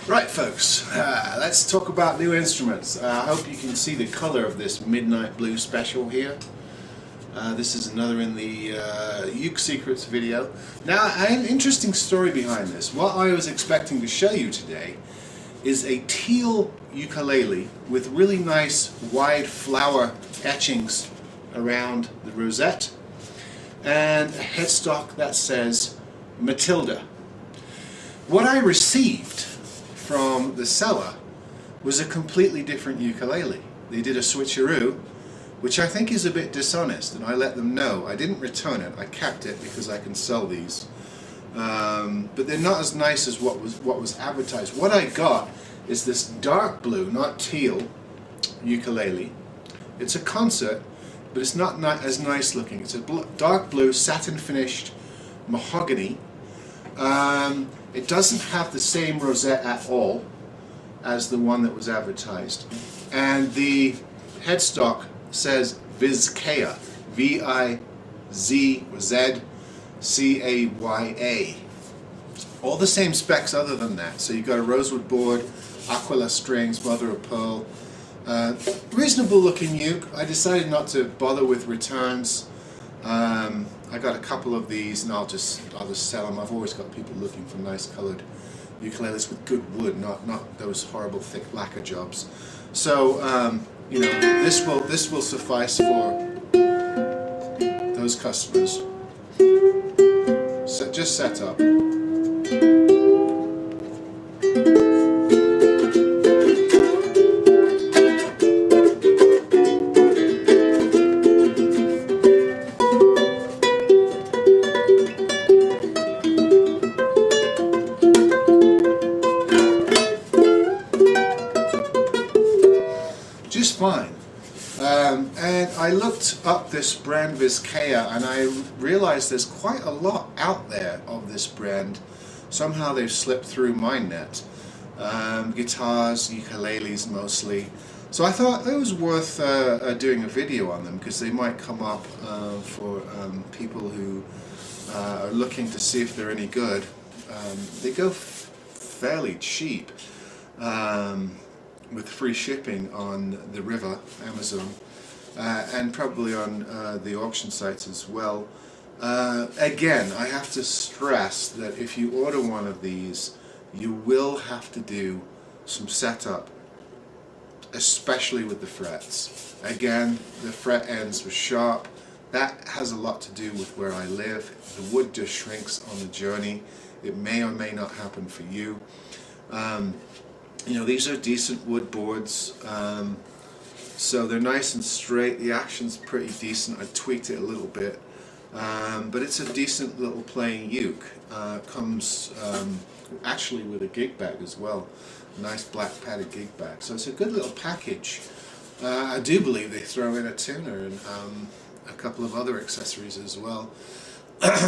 Right folks, let's talk about new instruments. I hope you can see the color of this Midnight Blue Special here. This is another in the Uke Secrets video. Now, an interesting story behind this. What I was expecting to show you today is a teal ukulele with really nice wide flower etchings around the rosette and a headstock that says Matilda. What I received from the seller was a completely different ukulele. They did a switcheroo, which I think is a bit dishonest, and I let them know. I didn't return it, I kept it because I can sell these. But they're not as nice as what was advertised. What I got is this dark blue, not teal, ukulele. It's a concert, but it's not as nice looking. It's a dark blue, satin finished mahogany. It doesn't have the same rosette at all as the one that was advertised. And the headstock says Vizcaya, V-I-Z-Z-C-A-Y-A. All the same specs other than that. So you've got a rosewood board, aquila strings, mother of pearl. Reasonable looking uke. I decided not to bother with returns. I got a couple of these and I'll just sell them. I've always got people looking for nice coloured ukuleles with good wood, not those horrible thick lacquer jobs. So you know, this will suffice for those customers. So just set up. Just fine. And I looked up this brand Vizcaya and I realized there's quite a lot out there of this brand. Somehow they've slipped through my net. Guitars, ukuleles mostly. So I thought it was worth doing a video on them because they might come up for people who are looking to see if they're any good. They go fairly cheap. With free shipping on the river, Amazon, and probably on the auction sites as well. Again, I have to stress that if you order one of these, you will have to do some setup, especially with the frets. Again, the fret ends were sharp. That has a lot to do with where I live. The wood just shrinks on the journey. It may or may not happen for you. You know, these are decent wood boards, so they're nice and straight. The action's pretty decent. I tweaked it a little bit, but it's a decent little playing uke. Comes actually with a gig bag as well, a nice black padded gig bag. So it's a good little package. I do believe they throw in a tuner and a couple of other accessories as well.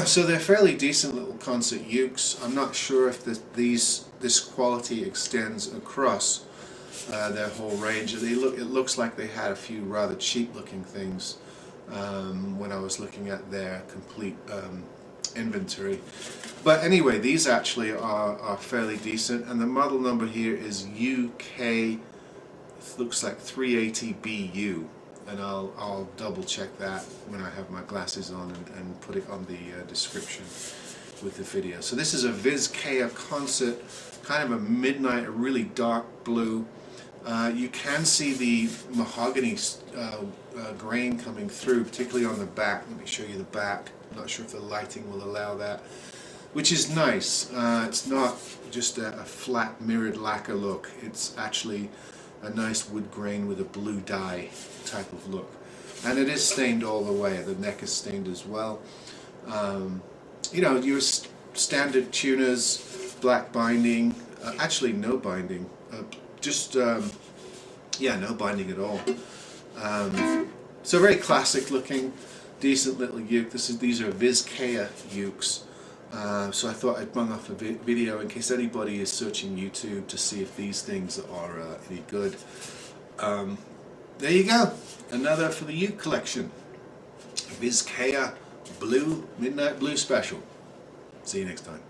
So they're fairly decent little concert ukes. I'm not sure if this quality extends across their whole range. It looks like they had a few rather cheap looking things when I was looking at their complete inventory. But anyway, these actually are fairly decent, and the model number here is UK, it looks like 380BU. And I'll double check that when I have my glasses on and put it on the description with the video. So this is a Vizcaya concert, kind of a midnight, a really dark blue. You can see the mahogany grain coming through, particularly on the back. Let me show you the back. I'm not sure if the lighting will allow that, which is nice. It's not just a flat mirrored lacquer look. It's actually a nice wood grain with a blue dye type of look, and it is stained all the way. The neck is stained as well. You know, your standard tuners, black binding, actually no binding, yeah, no binding at all. So very classic looking, decent little uke. These are Vizcaya ukes. So I thought I'd bung off a video in case anybody is searching YouTube to see if these things are any good. There you go, another for the uke collection. Vizcaya Blue, Midnight Blue Special. See you next time.